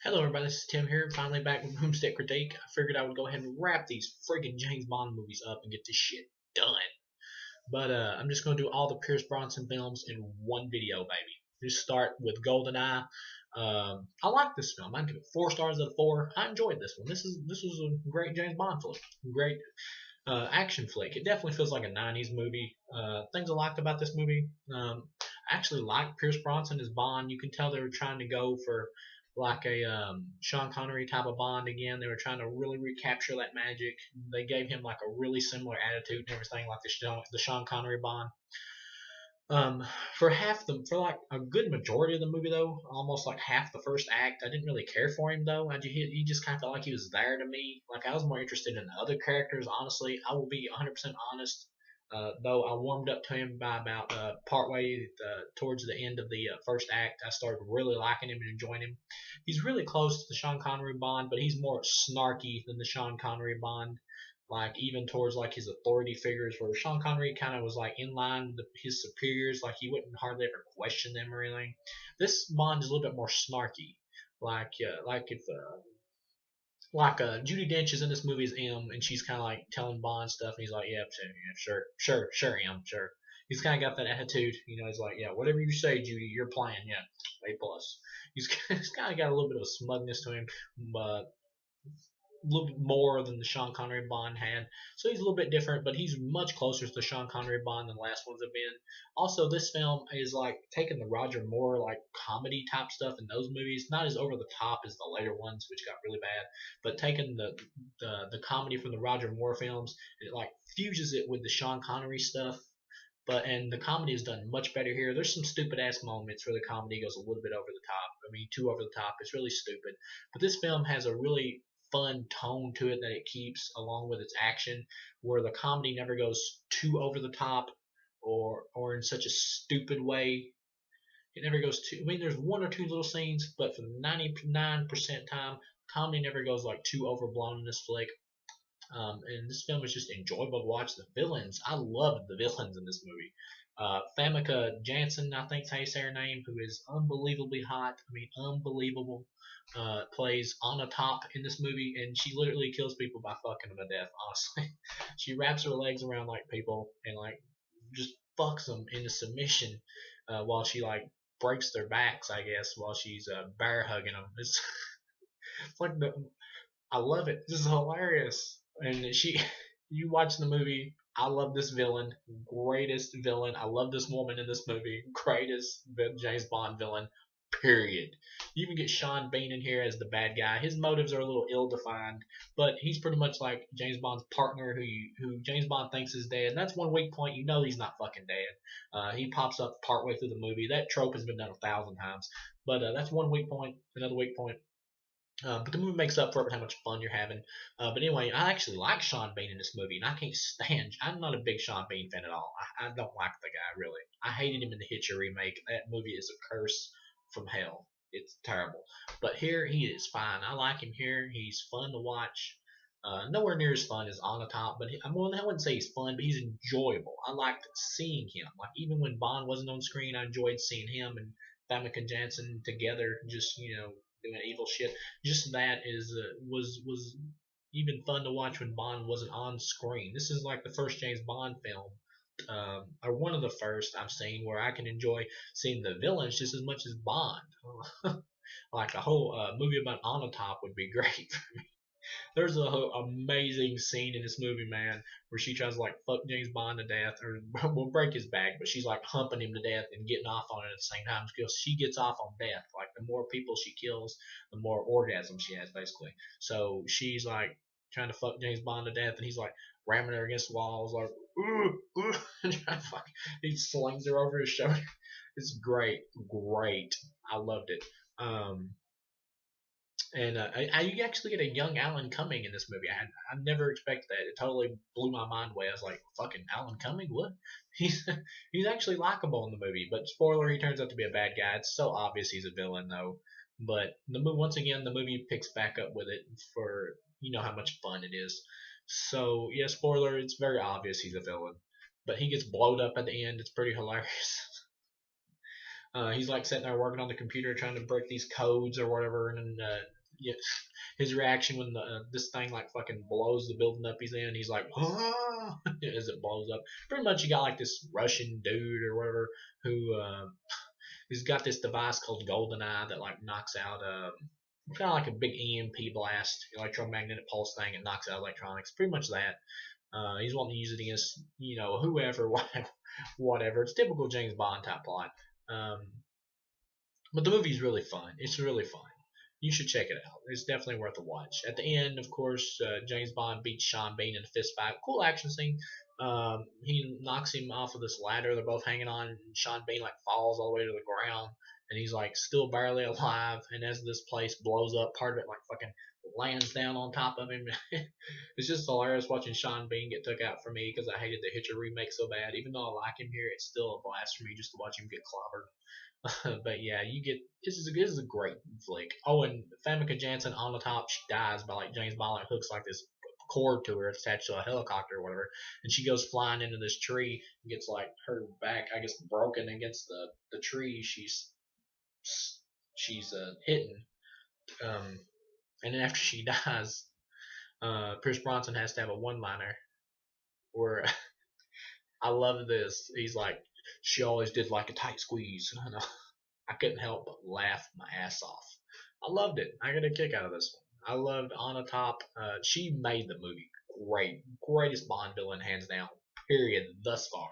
Hello everybody, this is Tim here, finally back with BoomStick Critique. I figured I would go ahead and wrap these friggin' James Bond movies up and get this shit done. But I'm just gonna do all the Pierce Bronson films in one video, baby. Just start with GoldenEye. I like this film. I give it 4 stars out of 4. I enjoyed this one. This was a great James Bond flick. Great action flick. It definitely feels like a 90s movie. Things I liked about this movie. I actually liked Pierce Bronson as Bond. You can tell they were trying to go for like a Sean Connery type of Bond again. They were trying to really recapture that magic. They gave him like a really similar attitude and everything, like the Sean Connery Bond. Um, for like a good majority of the movie though, almost like half the first act, I didn't really care for him though. He just kind of felt like he was there to me. Like I was more interested in the other characters. Honestly, I will be 100% honest. Though I warmed up to him by about partway towards the end of the first act, I started really liking him and enjoying him. He's really close to the Sean Connery Bond, but he's more snarky than the Sean Connery Bond, like even towards like his authority figures, where Sean Connery kind of was like in line with his superiors, like he wouldn't hardly ever question them or anything. This Bond is a little bit more snarky, like if Judy Dench is in this movie as M, and she's kind of like telling Bond stuff, and he's like, "Yeah, sure, sure, sure, M, sure." He's kind of got that attitude, he's like, "Yeah, whatever you say, Judy, you're playing, yeah, A plus." He's kind of got a little bit of smugness to him, but a little bit more than the Sean Connery Bond had. So he's a little bit different, but he's much closer to the Sean Connery Bond than the last ones have been. Also, this film is like taking the Roger Moore like comedy type stuff in those movies, not as over the top as the later ones, which got really bad, but taking the comedy from the Roger Moore films, it like fuses it with the Sean Connery stuff. And the comedy is done much better here. There's some stupid ass moments where the comedy goes a little bit over the top. I mean, too over the top. It's really stupid. But this film has a really fun tone to it that it keeps along with its action, where the comedy never goes too over the top or in such a stupid way. It never goes too. I mean, there's one or two little scenes, but for 99% time, comedy never goes like too overblown in this flick. And this film is just enjoyable to watch. The villains, I loved the villains in this movie. Famke Janssen, I think is how you say her name, who is unbelievably hot. I mean, unbelievable. Plays Anna Top in this movie, and she literally kills people by fucking them to death. Honestly, she wraps her legs around like people and like just fucks them into submission while she like breaks their backs, I guess, while she's bear hugging them. It's like I love it. This is hilarious. And you watch the movie. I love this villain, greatest villain. I love this woman in this movie, greatest James Bond villain. Period. You even get Sean Bean in here as the bad guy. His motives are a little ill-defined, but he's pretty much like James Bond's partner, who James Bond thinks is dead. And that's one weak point. You know he's not fucking dead. He pops up partway through the movie. That trope has been done 1,000 times, but that's one weak point. Another weak point, but the movie makes up for it with how much fun you're having. But anyway, I actually like Sean Bean in this movie, and I can't stand. I'm not a big Sean Bean fan at all. I don't like the guy really. I hated him in the Hitcher remake. That movie is a curse from hell. It's terrible. But here he is fine. I like him here. He's fun to watch. Nowhere near as fun as On the Top, but I wouldn't say he's fun, but he's enjoyable. I liked seeing him. Like even when Bond wasn't on screen, I enjoyed seeing him and Famke Janssen together, just doing evil shit. Just that is was even fun to watch when Bond wasn't on screen. This is like the first James Bond film, or one of the first I've seen where I can enjoy seeing the villains just as much as Bond. Like a whole movie about Onatop would be great. There's a amazing scene in this movie, man, where she tries to like fuck James Bond to death, or will break his back, but she's like humping him to death and getting off on it at the same time because she gets off on death. Like the more people she kills, the more orgasm she has, basically. So she's like trying to fuck James Bond to death, and he's like ramming her against the walls, like ooh, ooh, and trying to fuck. He slings her over his shoulder. It's great, great. I loved it. Um, and you actually get a young Alan Cumming in this movie. I never expected that. It totally blew my mind away. I was like, fucking Alan Cumming? What? He's he's actually likable in the movie, but spoiler, he turns out to be a bad guy. It's so obvious he's a villain though. But once again, the movie picks back up with it for how much fun it is. So yeah, spoiler, it's very obvious he's a villain, but he gets blowed up at the end. It's pretty hilarious. He's like sitting there working on the computer trying to break these codes or whatever, and then yeah, his reaction when this thing like fucking blows the building up he's in, he's like, ah, as it blows up. Pretty much, you got like this Russian dude or whatever who he's got this device called GoldenEye that like knocks out kind of like a big EMP blast, electromagnetic pulse thing. It knocks out electronics. Pretty much that. He's wanting to use it against whoever, whatever, whatever. It's typical James Bond type plot. Um, but the movie's really fun. It's really fun. You should check it out. It's definitely worth a watch. At the end, of course, James Bond beats Sean Bean in a fist fight. Cool action scene. He knocks him off of this ladder they're both hanging on, and Sean Bean like falls all the way to the ground, and he's like still barely alive. And as this place blows up, part of it like fucking lands down on top of him. It's just hilarious watching Sean Bean get took out for me because I hated the Hitcher remake so bad. Even though I like him here, it's still a blast for me just to watch him get clobbered. But yeah, you get this is a great flick. Oh, and Famke Janssen on the top, she dies by like James Bond like, hooks like this cord to her attached to a helicopter or whatever, and she goes flying into this tree and gets like her back, I guess, broken against the tree she's hitting. Um, and then after she dies, Pierce Bronson has to have a one liner where I love this. He's like, she always did like a tight squeeze. I couldn't help but laugh my ass off. I loved it. I got a kick out of this one. I loved Anna Top. She made the movie great. Greatest Bond villain, hands down. Period. Thus far.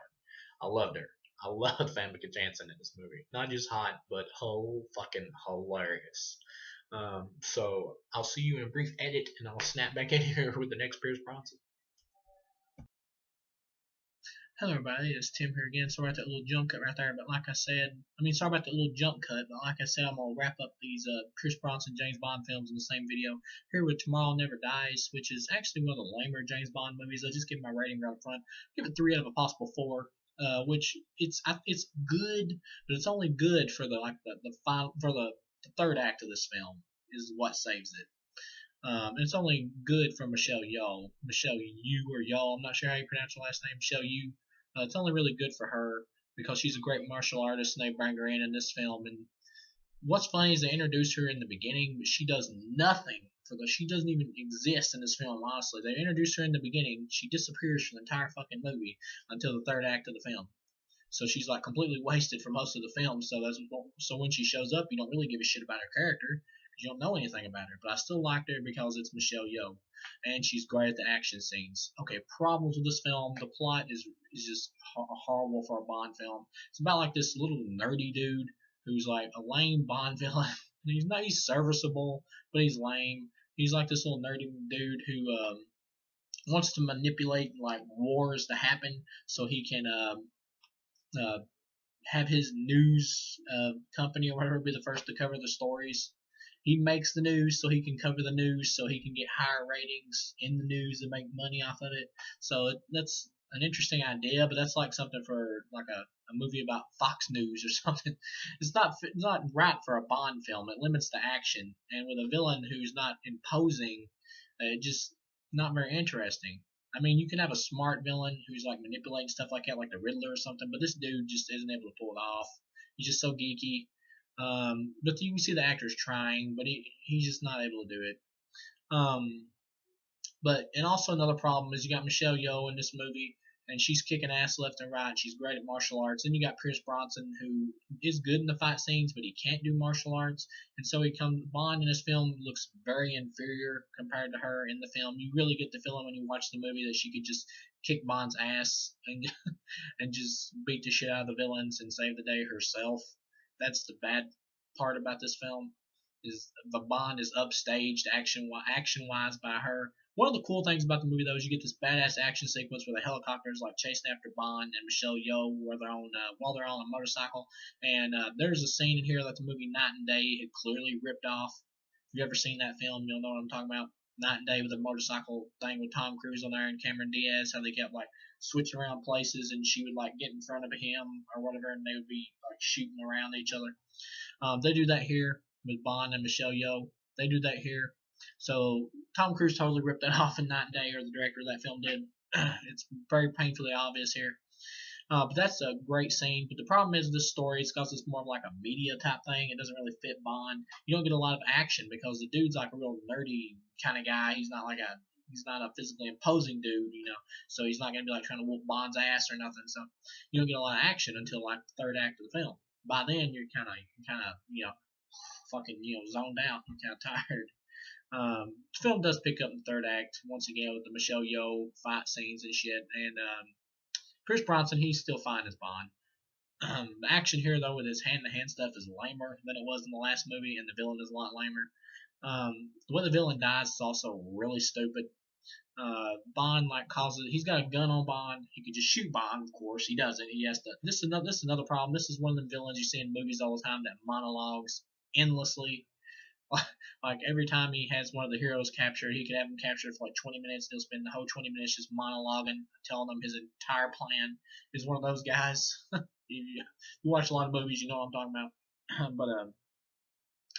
I loved her. I loved Famke Janssen in this movie. Not just hot, but whole fucking hilarious. So I'll see you in a brief edit, and I'll snap back in here with the next Pierce Bronson. Hello, everybody. It's Tim here again. Sorry about that little jump cut right there, but like I said, sorry about that little jump cut, but like I said, I'm gonna wrap up these Chris Bronson James Bond films in the same video here with Tomorrow Never Dies, which is actually one of the lamer James Bond movies. I'll just give my rating right up front. Give it 3 out of a possible 4. Which it's good, but it's only good for the final for the third act of this film is what saves it. It's only good for Michelle Yeoh. Michelle Yeoh or Yeoh, I'm not sure how you pronounce her last name. Michelle Yeoh. It's only really good for her because she's a great martial artist and they bring her in this film. And what's funny is they introduce her in the beginning, but she does nothing for the. She doesn't even exist in this film. Honestly, they introduce her in the beginning. She disappears from the entire fucking movie until the third act of the film. So she's like completely wasted for most of the film. So when she shows up, you don't really give a shit about her character because you don't know anything about her. But I still liked her because it's Michelle Yeoh, and she's great at the action scenes. Okay, problems with this film: the plot is just horrible for a Bond film. It's about like this little nerdy dude who's like a lame Bond villain. He's serviceable, but he's lame. He's like this little nerdy dude who wants to manipulate like wars to happen so he can uh, have his news company or whatever be the first to cover the stories. He makes the news so he can cover the news so he can get higher ratings in the news and make money off of it. So that's an interesting idea, but that's like something for like a movie about Fox News or something. It's not right for a Bond film. It limits the action, and with a villain who's not imposing, it just not very interesting. You can have a smart villain who's like manipulating stuff like that, like the Riddler or something, but this dude just isn't able to pull it off. He's just so geeky. But you can see the actor's trying, but he's just not able to do it. Um, and also another problem is you got Michelle Yeoh in this movie, and she's kicking ass left and right. She's great at martial arts. And you got Pierce Bronson, who is good in the fight scenes, but he can't do martial arts. And so Bond in this film looks very inferior compared to her in the film. You really get the feeling when you watch the movie that she could just kick Bond's ass and and just beat the shit out of the villains and save the day herself. That's the bad part about this film is the Bond is upstaged action wise by her. One of the cool things about the movie though is you get this badass action sequence where the helicopters like chasing after Bond and Michelle Yeoh while they're on a motorcycle. And there's a scene in here that the movie Night and Day had clearly ripped off. If you ever seen that film, you'll know what I'm talking about. Night and Day with the motorcycle thing with Tom Cruise on there and Cameron Diaz, how they kept like switching around places and she would like get in front of him or whatever and they would be like shooting around each other. They do that here with Bond and Michelle Yeoh. They do that here. So Tom Cruise totally ripped that off in Night and Day, or the director of that film did. It's very painfully obvious here. But that's a great scene. But the problem is this story, it's because it's more of like a media type thing. It doesn't really fit Bond. You don't get a lot of action because the dude's like a real nerdy kind of guy. He's not a physically imposing dude, So he's not gonna be like trying to whoop Bond's ass or nothing. So you don't get a lot of action until like the third act of the film. By then you're kind of fucking zoned out and kind of tired. The film does pick up in the third act once again with the Michelle Yeoh fight scenes and shit, and Chris Bronson, he's still fine as Bond. The action here, though, with his hand-to-hand stuff is lamer than it was in the last movie, and the villain is a lot lamer. The way the villain dies is also really stupid. Bond he's got a gun on Bond. He could just shoot Bond, of course. He doesn't. He has to. This is another problem. This is one of the villains you see in movies all the time that monologues endlessly. Like every time he has one of the heroes captured, he could have him captured for like 20 minutes. He'll spend the whole 20 minutes just monologuing, telling them his entire plan. He's one of those guys. You watch a lot of movies, you know what I'm talking about. But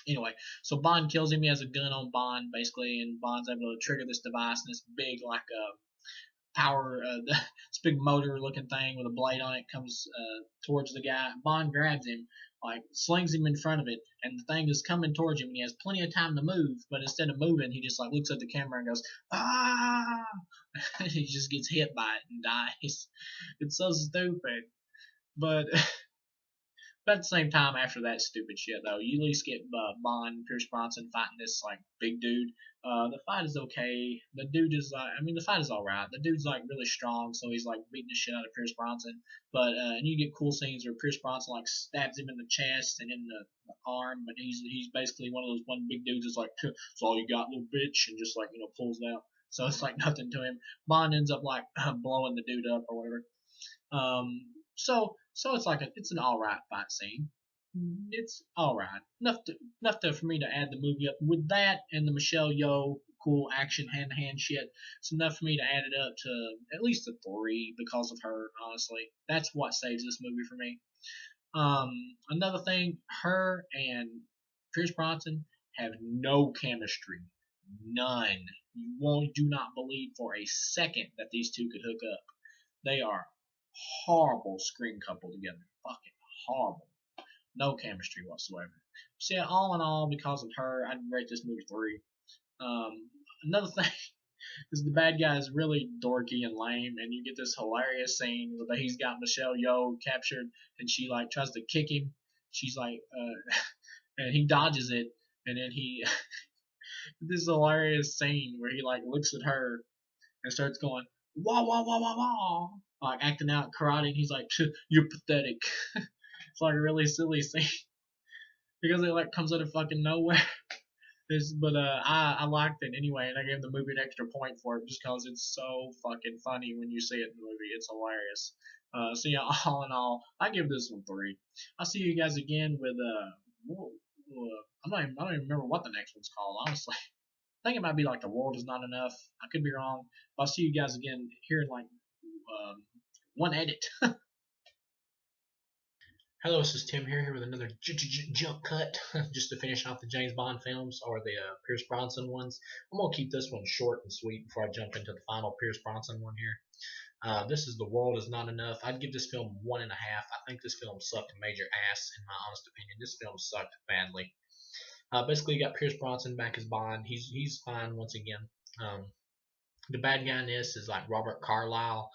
anyway, so Bond kills him. He has a gun on Bond basically, and Bond's able to trigger this device, and this big power, this big motor looking thing with a blade on it comes towards the guy. Bond grabs him, like slings him in front of it, and the thing is coming towards him, and he has plenty of time to move, but instead of moving, he just like looks at the camera and goes, ah! And he just gets hit by it and dies. It's so stupid. But But at the same time, after that stupid shit, though, you at least get Bond and Pierce Bronson fighting this like big dude. The fight is okay. The dude is the fight is all right. The dude's like really strong, so he's like beating the shit out of Pierce Bronson. But and you get cool scenes where Pierce Bronson like stabs him in the chest and in the arm, but he's basically one of those one big dudes that's like, "It's all you got, little bitch," and just like pulls it out. So it's like nothing to him. Bond ends up like blowing the dude up or whatever. So it's an all right fight scene. It's all right, enough for me to add the movie up with that and the Michelle Yeoh cool action hand to hand shit. It's enough for me to add it up to at least a 3 because of her. Honestly, that's what saves this movie for me. Another thing, her and Pierce Bronson have no chemistry, none. You do not believe for a second that these two could hook up. They are horrible screen couple together. Fucking horrible. No chemistry whatsoever. So yeah, all in all, because of her, I'd rate this movie 3. Another thing is the bad guy is really dorky and lame, and you get this hilarious scene where he's got Michelle Yeoh captured, and she like tries to kick him. She's like, and he dodges it, and then he this hilarious scene where he like looks at her and starts going wah wah wah wah wah, like acting out karate, and he's like, "You're pathetic." It's like a really silly scene because it like comes out of fucking nowhere. I liked it anyway, and I gave the movie an extra point for it just because it's so fucking funny when you see it in the movie. It's hilarious. So yeah, all in all, I give this one 3. I'll see you guys again with I don't even remember what the next one's called, honestly. I think it might be like The World Is Not Enough. I could be wrong. But I'll see you guys again here in like one edit. Hello, this is Tim here with another jump cut, just to finish off the James Bond films or the Pierce Bronson ones. I'm gonna keep this one short and sweet before I jump into the final Pierce Bronson one here. This is The World Is Not Enough. I'd give this film 1.5. I think this film sucked major ass, in my honest opinion. This film sucked badly. Basically, you got Pierce Bronson back as Bond. He's fine once again. The bad guy in this is like Robert Carlyle,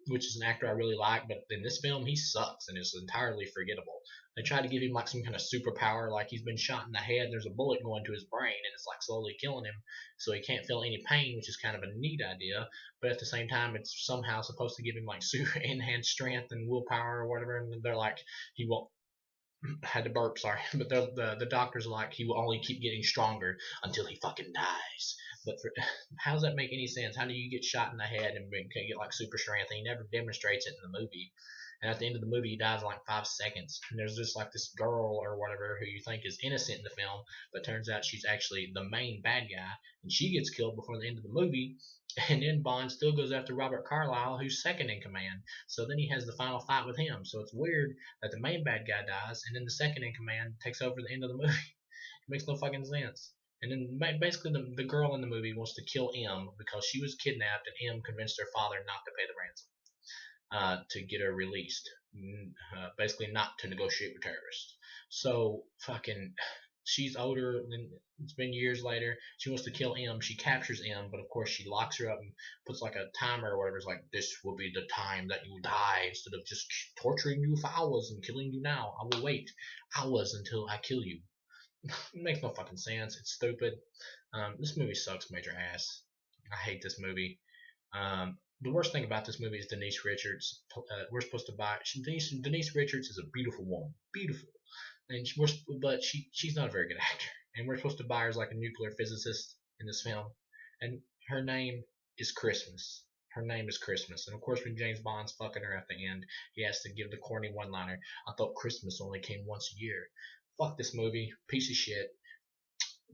which is an actor I really like, but in this film he sucks and is entirely forgettable. They try to give him like some kind of superpower, like he's been shot in the head and there's a bullet going to his brain and it's like slowly killing him, so he can't feel any pain, which is kind of a neat idea. But at the same time, it's somehow supposed to give him like super enhanced strength and willpower or whatever. And they're like, he won't. Had to burp, sorry, but the doctor's like he will only keep getting stronger until he fucking dies. But how does that make any sense? How do you get shot in the head and get like super strength? And he never demonstrates it in the movie. And at the end of the movie, he dies in like 5 seconds. And there's just like this girl or whatever who you think is innocent in the film, but turns out she's actually the main bad guy, and she gets killed before the end of the movie. And then Bond still goes after Robert Carlyle, who's second in command. So then he has the final fight with him. So it's weird that the main bad guy dies, and then the second in command takes over the end of the movie. It makes no fucking sense. And then basically the girl in the movie wants to kill M because she was kidnapped, and M convinced her father not to pay the ransom. to get her released. Basically, not to negotiate with terrorists. So fucking, she's older. Than it's been years later. She wants to kill M. She captures M, but of course she locks her up and puts like a timer or whatever. It's like, this will be the time that you die instead of just torturing you for hours and killing you now. I will wait hours until I kill you. It makes no fucking sense. It's stupid. This movie sucks major ass. I hate this movie. The worst thing about this movie is Denise Richards. We're supposed to buy. Denise Richards is a beautiful woman, beautiful, and but she's not a very good actor. And we're supposed to buy her as like a nuclear physicist in this film, and her name is Christmas. Her name is Christmas, and of course, when James Bond's fucking her at the end, he has to give the corny one-liner. I thought Christmas only came once a year. Fuck this movie, piece of shit.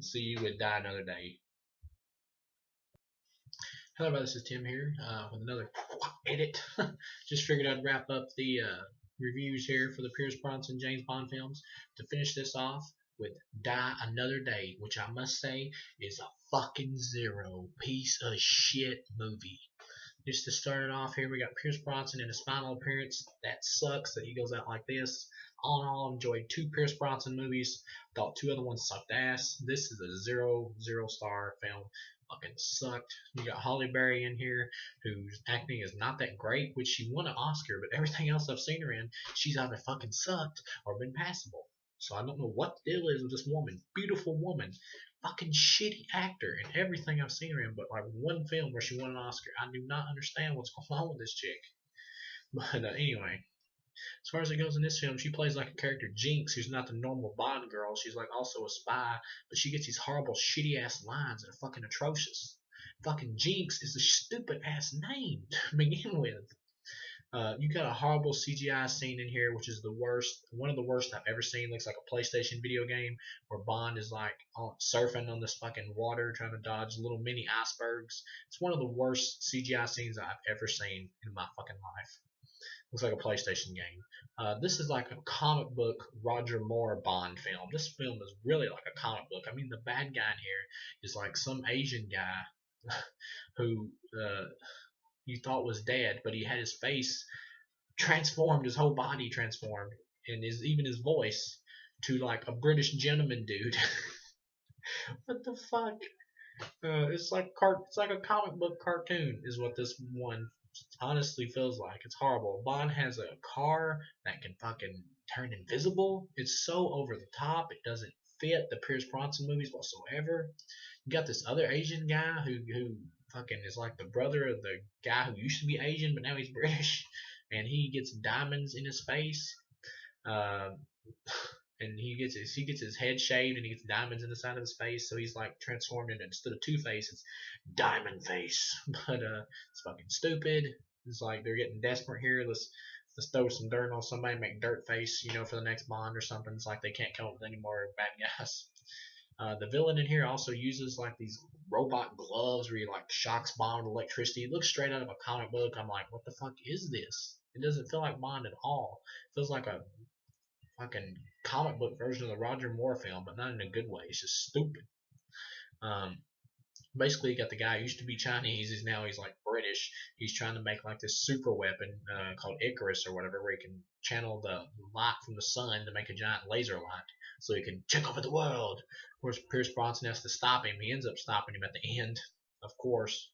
See you and die another day. Hello, everybody, this is Tim here with another edit. Just figured I'd wrap up the reviews here for the Pierce Brosnan James Bond films to finish this off with Die Another Day, which I must say is a fucking zero piece of shit movie. Just to start it off here, we got Pierce Brosnan in his final appearance. That sucks that he goes out like this. All in all, enjoyed 2 Pierce Brosnan movies. Thought 2 other ones sucked ass. This is a 0 star film. Fucking sucked. You got Holly Berry in here, whose acting is not that great, which she won an Oscar, but everything else I've seen her in, she's either fucking sucked or been passable. So I don't know what the deal is with this woman. Beautiful woman. Fucking shitty actor in everything I've seen her in, but like one film where she won an Oscar. I do not understand what's going on with this chick. But anyway, as far as it goes in this film, she plays like a character Jinx, who's not the normal Bond girl. She's like also a spy, but she gets these horrible, shitty ass lines that are fucking atrocious. Fucking Jinx is a stupid ass name to begin with. You got a horrible CGI scene in here, which is the worst, one of the worst I've ever seen. Looks like a PlayStation video game where Bond is like surfing on this fucking water, trying to dodge little mini icebergs. It's one of the worst CGI scenes I've ever seen in my fucking life. Looks like a PlayStation game. This is like a comic book Roger Moore Bond film. This film is really like a comic book. I mean, the bad guy in here is like some Asian guy who you thought was dead, but he had his face transformed, his whole body transformed, and even his voice to like a British gentleman dude. What the fuck? It's like a comic book cartoon, is what this one honestly feels like. It's horrible. Bond has a car that can fucking turn invisible. It's so over the top. It doesn't fit the Pierce Brosnan movies whatsoever. You got this other Asian guy who fucking is like the brother of the guy who used to be Asian, but now he's British, and he gets diamonds in his face. Uh, and he gets his head shaved and he gets diamonds in the side of his face, so he's like transformed into, instead of Two Face, it's Diamond Face. But it's fucking stupid. It's like they're getting desperate here. Let's throw some dirt on somebody, make Dirt Face, for the next Bond or something. It's like they can't come up with any more bad guys. The villain in here also uses like these robot gloves where he like shocks Bond with electricity. It looks straight out of a comic book. I'm like, what the fuck is this? It doesn't feel like Bond at all. It feels like a fucking comic book version of the Roger Moore film, but not in a good way. It's just stupid. Um, Basically, you got the guy who used to be Chinese, he's like British. He's trying to make like this super weapon called Icarus or whatever, where he can channel the light from the sun to make a giant laser light, so he can take over the world. Of course, Pierce Brosnan has to stop him. He ends up stopping him at the end, of course.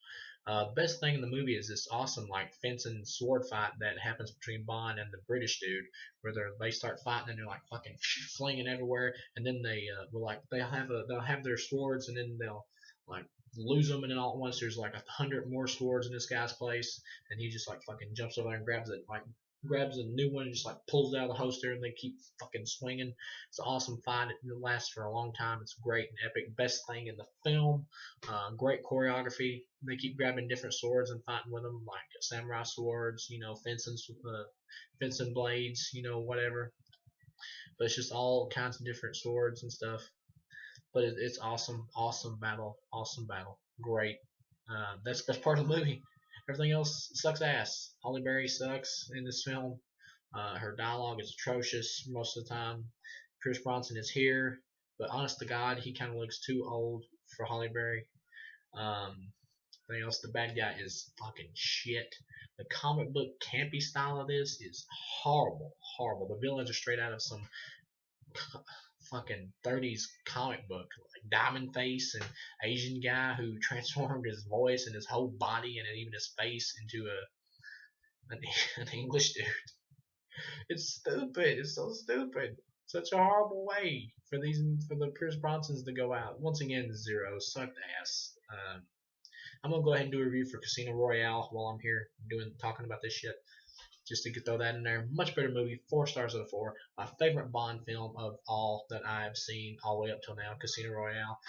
Best thing in the movie is this awesome like fencing sword fight that happens between Bond and the British dude, where they start fighting and they're like fucking flinging everywhere, and then they will like they'll have their swords and then they'll like lose them, and then all at once there's like 100 more swords in this guy's place, and he just like fucking jumps over there and grabs a new one and just like pulls it out of the holster, and they keep fucking swinging. It's an awesome fight. It lasts for a long time. It's great and epic. Best thing in the film. Great choreography. They keep grabbing different swords and fighting with them, like samurai swords, fencing blades, whatever. But it's just all kinds of different swords and stuff. But it's awesome, awesome battle, great. That's part of the movie. Everything else sucks ass. Holly Berry sucks in this film. Her dialogue is atrocious most of the time. Pierce Brosnan is here, but honest to God, he kind of looks too old for Holly Berry. Um, Anything else? The bad guy is fucking shit. The comic book campy style of this is horrible, horrible. The villains are straight out of some fucking 30s comic book, like Diamond Face and Asian guy who transformed his voice and his whole body and even his face into an, an English dude. It's stupid. It's so stupid. Such a horrible way for the Pierce Bronsons to go out. Once again, zero sucked ass. I'm gonna go ahead and do a review for Casino Royale while I'm here talking about this shit. Just to throw that in there. Much better movie, 4 stars out of 4. My favorite Bond film of all that I've seen all the way up till now, Casino Royale.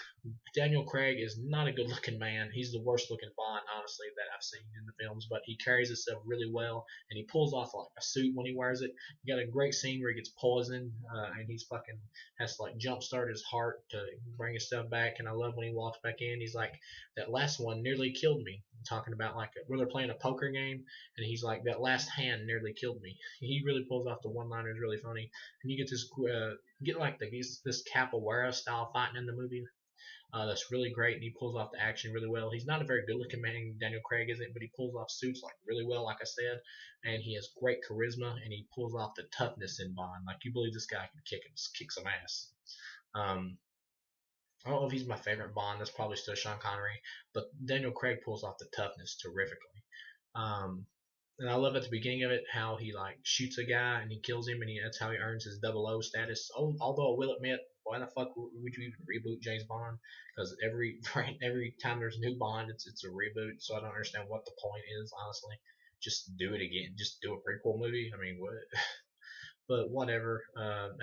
Daniel Craig is not a good looking man. He's the worst looking Bond, honestly, that I've seen in the films, but he carries himself really well, and he pulls off like a suit when he wears it. You got a great scene where he gets poisoned, and he's fucking has to like jumpstart his heart to bring his stuff back. And I love when he walks back in. He's like, that last one nearly killed me. I'm talking about like where they're playing a poker game, and he's like, that last hand nearly killed me. He really pulls off the one-liners really funny, and you get this capoeira style fighting in the movie. That's really great, and he pulls off the action really well. He's not a very good-looking man, Daniel Craig isn't, but he pulls off suits like really well, like I said, and he has great charisma, and he pulls off the toughness in Bond. Like you believe this guy can kick some ass. Um, I don't know if he's my favorite Bond. That's probably still Sean Connery, but Daniel Craig pulls off the toughness terrifically. Um, and I love at the beginning of it how he like shoots a guy and he kills him, and that's how he earns his 00 status. Although I will admit, why the fuck would you even reboot James Bond? Because every time there's a new Bond, it's a reboot. So I don't understand what the point is, honestly. Just do it again. Just do a prequel movie. I mean, what? But whatever.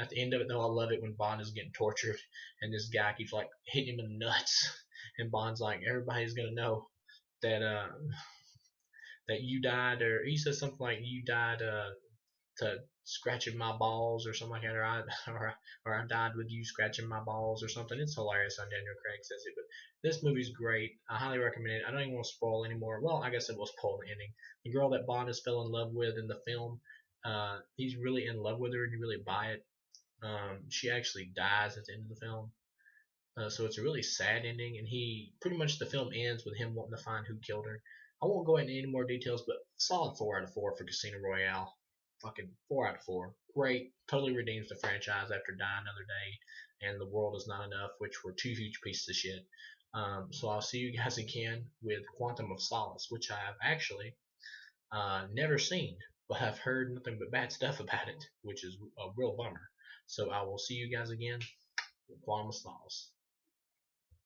At the end of it, though, I love it when Bond is getting tortured and this guy keeps like hitting him in the nuts, and Bond's like, everybody's gonna know that that you died, or he says something like you died to scratching my balls or something like that, or I died with you scratching my balls or something. It's hilarious how Daniel Craig says it, but this movie's great. I highly recommend it. I don't even want to spoil anymore. Well, I guess it will spoil the ending. The girl that Bond is fell in love with in the film, he's really in love with her and you really buy it. She actually dies at the end of the film. So it's a really sad ending, and he pretty much the film ends with him wanting to find who killed her. I won't go into any more details, but solid 4 out of 4 for Casino Royale. Fucking 4 out of 4. Great, totally redeems the franchise after Die Another Day and The World Is Not Enough, which were 2 huge pieces of shit. So I'll see you guys again with Quantum of Solace, which I have actually never seen, but I've heard nothing but bad stuff about it, which is a real bummer. So I will see you guys again with Quantum of Solace.